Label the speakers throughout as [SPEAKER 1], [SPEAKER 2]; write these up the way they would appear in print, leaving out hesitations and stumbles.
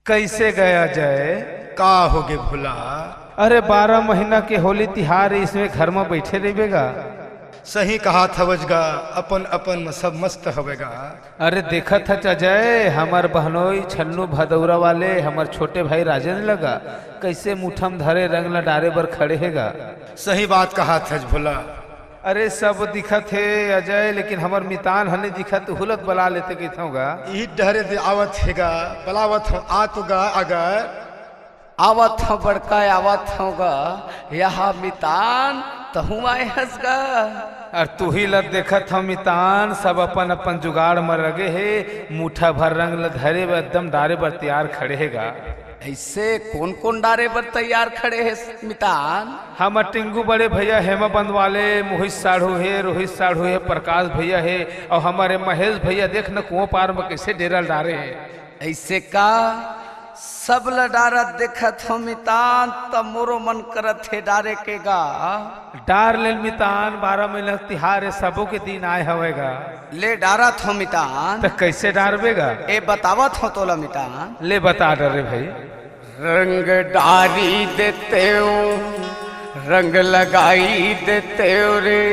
[SPEAKER 1] कैसे गया जाए?
[SPEAKER 2] का होगे भुला?
[SPEAKER 1] अरे 12 महीना के होली तिहार है, इसमें घर में बैठे रहेगा।
[SPEAKER 2] सही कहा था वजगा, अपन अपन में सब मस्त हवेगा।
[SPEAKER 1] अरे देखा था अजय, हमार बहनोई छन्नू भदौरा वाले हमार छोटे भाई राजन लगा कैसे मुठम धरे रंग ल डारे बर खड़े हैगा।
[SPEAKER 2] सही बात कहा था भुला।
[SPEAKER 1] अरे सब दिखा थे अजय, लेकिन हमार मितान हने दिखा तो हुलत बला लेते कहता होगा।
[SPEAKER 2] यही डरे दे आवत हैगा, बलावत हो आतुगा अगर
[SPEAKER 3] आवत हो बड़का आवत होगा यहाँ मितान तहु आए हंसगा।
[SPEAKER 1] और तू ही लत देखा था मितान सब अपन अपन जुगाड़ में लगे है, मुठा भर रंग ल धरे व एकदम डारे बर तैयार खड़े हैगा।
[SPEAKER 3] ऐसे कौन कौन डारे पर तैयार खड़े है मितान?
[SPEAKER 1] हम टिंगू बड़े भैया हेमाबंद वाले, मोहित साढ़ू है, रोहित साढ़ू है, प्रकाश भैया है, और हमारे महेश भैया देख न कुओं पार में कैसे डेरा डारे हैं।
[SPEAKER 3] ऐसे का सब ल डारा देखत हो मितान, तब मोरो मन करत है डारे के गा।
[SPEAKER 1] डार ले मितान, 12 महीना तिहार है, सबों के दिन आए हवेगा।
[SPEAKER 3] ले डारत हो मितान।
[SPEAKER 1] तो कैसे डारबेगा?
[SPEAKER 3] ए बतावत हो तोला मितान।
[SPEAKER 1] ले बता डरे भाई।
[SPEAKER 3] रंग डारी देते हो, रंग लगाई देते हो रे,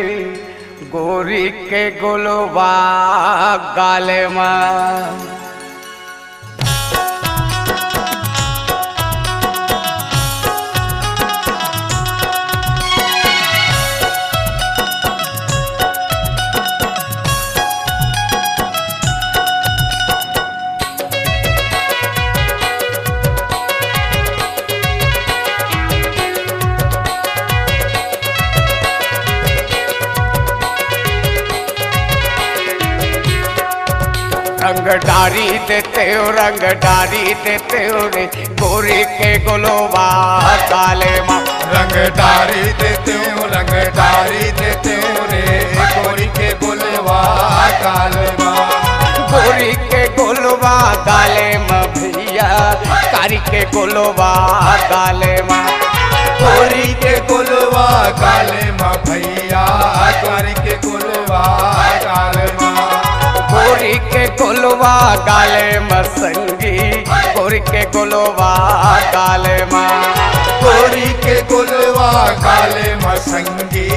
[SPEAKER 3] गोरी के गोलवा गाले माँ। रंग डारी देते हो, रंग डारी देते हो रे, गोरी के गोलवा गाले माँ।
[SPEAKER 2] रंग डारी देते हो, रंग डारी देते हो रे, गोरी के गोलवा गाले माँ।
[SPEAKER 3] गोरी के गोलवा गाले माँ भैया, कारी के गोलवा गाले माँ।
[SPEAKER 2] गोरी के गोलवा गाले माँ भैया, गोरी के गोलवा गाले माँ।
[SPEAKER 3] गोरी के गोलवा गाले माँ संगी, गोरी के गोलवा गाले माँ।
[SPEAKER 2] गोरी के गोलवा गाले माँ संगी,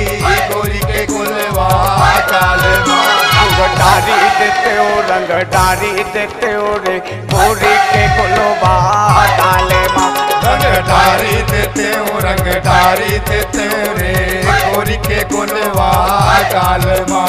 [SPEAKER 2] गोरी के गोलवा गाले माँ।
[SPEAKER 3] रंग डारी देते हो, रंग डारी देते हो रे, गोरी के गोलवा गाले माँ।
[SPEAKER 2] रंग डारी देते हो, रंग डारी देते हो रे, गोरी के गोलवा गाले माँ।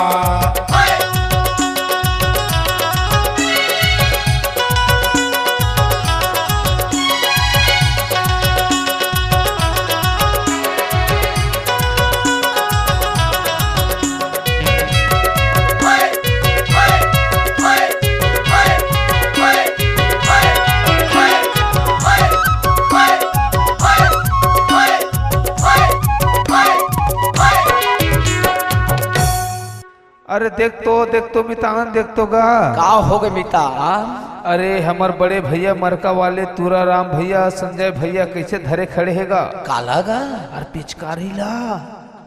[SPEAKER 1] अरे देख तो मितान देख तो गा।
[SPEAKER 3] का हो गए मितान?
[SPEAKER 1] अरे हमार बड़े भैया मरका वाले तूरा राम भैया, संजय भैया कैसे धरे खड़े हैगा।
[SPEAKER 3] काला गा?
[SPEAKER 1] अरे पिचकारी ला।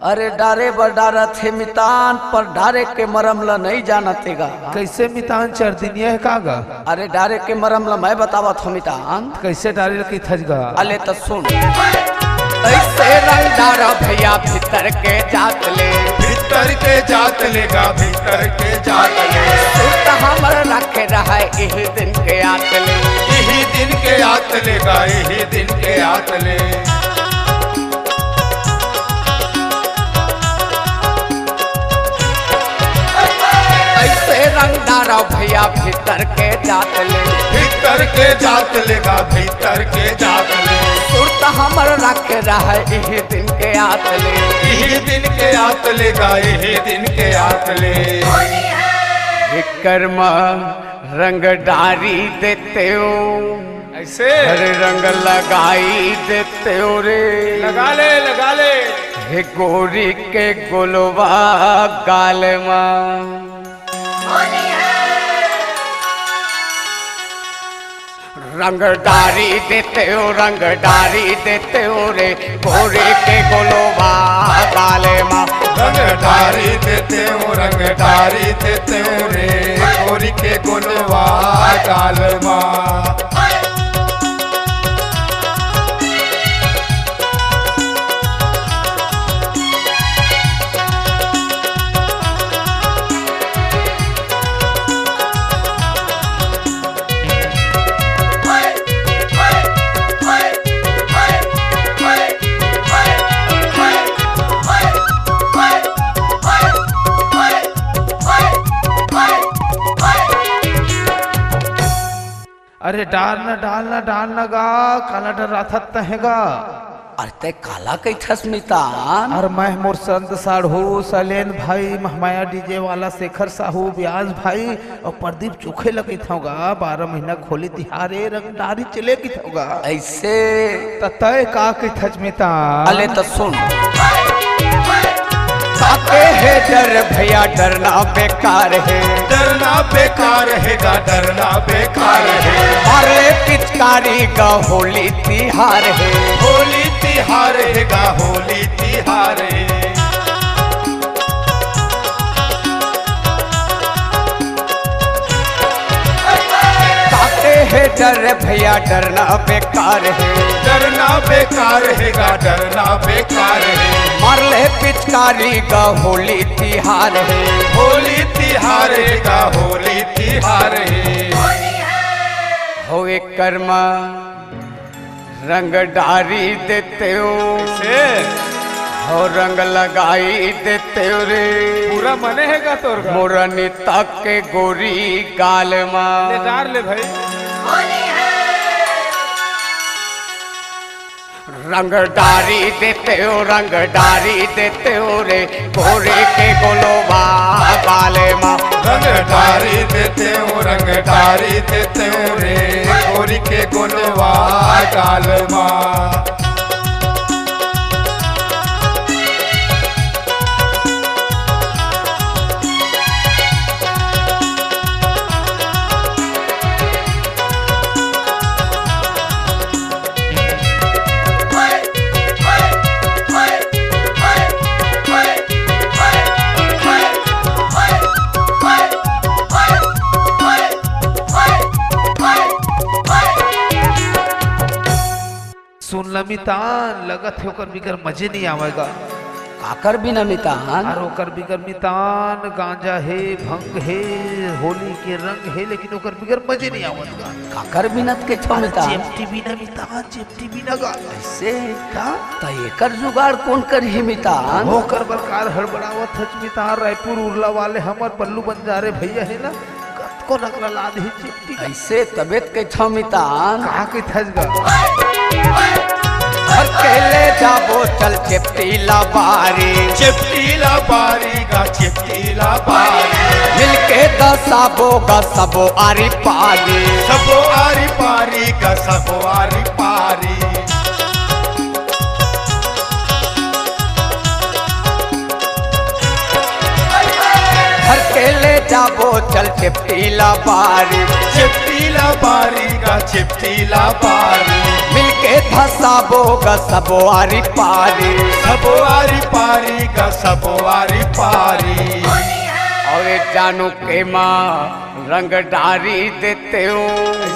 [SPEAKER 3] अरे डारे बर डारा थे मितान, पर डारे के मरम ला नहीं जानते गा।
[SPEAKER 1] कैसे मितान चढ़ दिनिया है कागा?
[SPEAKER 3] अरे डारे के मरम ला मैं बतावत हूँ मितान।
[SPEAKER 1] कैसे डारे की थजगा?
[SPEAKER 3] अले तो सुन, ऐसे रंग डारा भैया भीतर के जात ले,
[SPEAKER 2] भीतर के जात लेगा, भीतर के जात ले।
[SPEAKER 3] सुत हमर रखे रहा यही दिन के आत ले,
[SPEAKER 2] यही दिन के आत लेगा, यही दिन के आत ले।
[SPEAKER 3] ऐसे रंग डारा भैया भीतर के जात ले,
[SPEAKER 2] भीतर के जात लेगा, भीतर के जात ले।
[SPEAKER 3] सुरत हमर रखे रहा यही दिन के आत ले,
[SPEAKER 2] यही दिन के आत लेगा, यही दिन के आत ले।
[SPEAKER 3] कर्मा रंग डारी देते हो,
[SPEAKER 1] ऐसे
[SPEAKER 3] हरे रंग लगाई देते हो रे,
[SPEAKER 1] लगा ले।
[SPEAKER 3] हे गोरी के गोलवा गाले माँ। रंग डारी देते हो, रंग डारी देते हो रे, गोरी के गोलवा गाले माँ।
[SPEAKER 2] रंग डारी देते हो, रंग डारी देते हो रे, गोरी के गोलवा गाल माँ।
[SPEAKER 1] अरे डालना गा काला डर था तहेगा।
[SPEAKER 3] अरे ते काला कई थस मितान।
[SPEAKER 1] और मैं मोर संत साढ़ू सलेन भाई महमाया डीजे वाला शेखर साहू ब्याज भाई और प्रदीप चोखे लगे थागा 12 महीना खोली तिहारे रंगदारी चले की थागा
[SPEAKER 3] ऐसे
[SPEAKER 1] तय का के थजमिता।
[SPEAKER 3] अले तो सुन काके है डर भैया डरना बेकार है।
[SPEAKER 2] डरना बेकार है गा डरना बेकार है।
[SPEAKER 3] अरे पिचकारी का होली तिहार है।
[SPEAKER 2] होली तिहार है गा होली तिहार है।
[SPEAKER 3] काके है डर भैया डरना बेकार है।
[SPEAKER 2] डरना बेकार है गा डरना बेकार है।
[SPEAKER 3] मार ले पिचकारी का होली तिहार है।
[SPEAKER 2] होली तिहार है गा होली तिहार है।
[SPEAKER 3] हो एक कर्मा रंग डारी देते हो हो रंग लगाई देते हो रे।
[SPEAKER 1] पूरा मने है का तोर का
[SPEAKER 3] मोरनी तक के गोरी गाल मां
[SPEAKER 1] ले डार ले भाई।
[SPEAKER 3] रंग डारी देते हो रंग डारी देते हो रे गोरे के गोलोबा गाले माँ।
[SPEAKER 2] रंग डारी देते हो रंग डारी देते हो रे गोरी के गोलवा गाल माँ।
[SPEAKER 1] सुन लमितान लगत है ओकर बिगर मजे नहीं आवेगा।
[SPEAKER 3] काकर भी न मितान।
[SPEAKER 1] और ओकर बिगर मितान गांजा है भंग है होली के रंग है लेकिन ओकर बिगर मजे नहीं आवेगा।
[SPEAKER 3] काकर बिनत के छो मितान।
[SPEAKER 1] चेपटी भी ना मितान चेपटी भी ना गा
[SPEAKER 3] ऐसे त एकर जुगाड़ कौन करही मितान।
[SPEAKER 1] होकर बरकार हड़बड़ावत हच मितान रायपुर उर्ला वाले हमर पल्लू बंजारे भैया है ना को नगरा लाद ही चेपटी
[SPEAKER 3] ऐसे तबियत के छो मितान।
[SPEAKER 1] कहा के थज गा
[SPEAKER 3] अकेले जाबो चल चिपटीला बारी।
[SPEAKER 2] चिपटीला बारी गा चिपटीला बारी।
[SPEAKER 3] मिलके दसाबो गा सबो आरी पारी।
[SPEAKER 2] सबो आरी पारी गा सबो आरी पारी।
[SPEAKER 3] अकेले जाबो चल चिपटीला बारी।
[SPEAKER 2] चिपटीला बारी गा चिपटीला बारी।
[SPEAKER 3] मिलके धसाबो गा सबो आरी पारी।
[SPEAKER 2] सबो आरी पारी गा सबो आरी पारी।
[SPEAKER 3] और जानू के माँ रंग डारी देते हो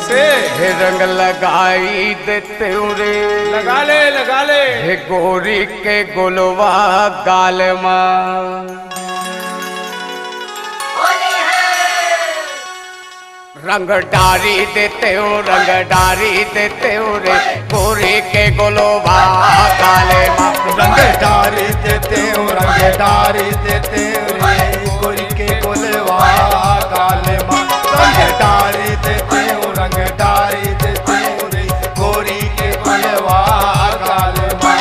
[SPEAKER 3] हे रंग लगाई देते हो रे।
[SPEAKER 1] लगा ले
[SPEAKER 3] हे गोरी के गोलवा गाल माँ। रंग डारी देते हो रंग डारी देते हो रे गोरी के गोलोबा गाले माँ।
[SPEAKER 2] रंग डारी देते हो रंग डारी देते हो रे गोरी के गोलवा गाले माँ। रंग डारी देते हो रंग डारी देते हो रे गोरी के गोलवा गाले माँ।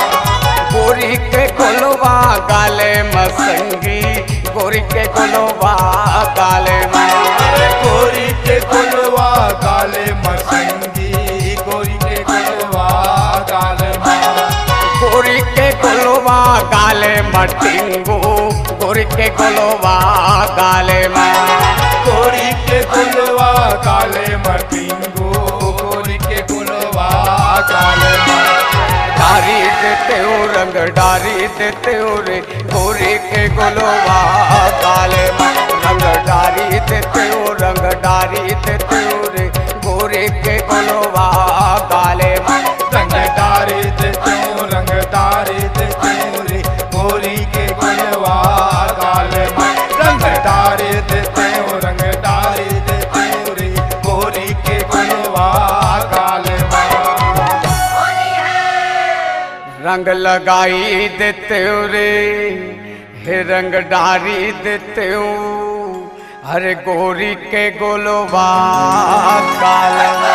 [SPEAKER 3] गोरी के गोलवा गाले माँ संगी गोरी के गोलवा गाले माँ।
[SPEAKER 2] गोरी के गोलवा गाले मसंगी गोरी के गोलवा गाले माँ।
[SPEAKER 3] गोरी के गोलवा गाले मटिंगू गोरी के गोलवा गाले माँ।
[SPEAKER 2] गोरी के गोलवा गाले मटिंगू गोरी के गोलवा गाले माँ।
[SPEAKER 3] डारी देते हो रंग डारी देते हो रे गोरी के गोलवा गाले माँ। रंग डारी देते हो रंग डारी देते हो रे गोरी के गोलवा गाले माँ।
[SPEAKER 2] रंग डारी देते हो रंग डारी देते हो रे गोरी के गोलवा गाले माँ। रंग डारी देते हो रंग डारी देते हो रे गोरी के गोलवा गाले माँ।
[SPEAKER 3] रंग लगाई देते हो रे हे रंग डारी देते हो हरे गोरी के गोलवा कालवा।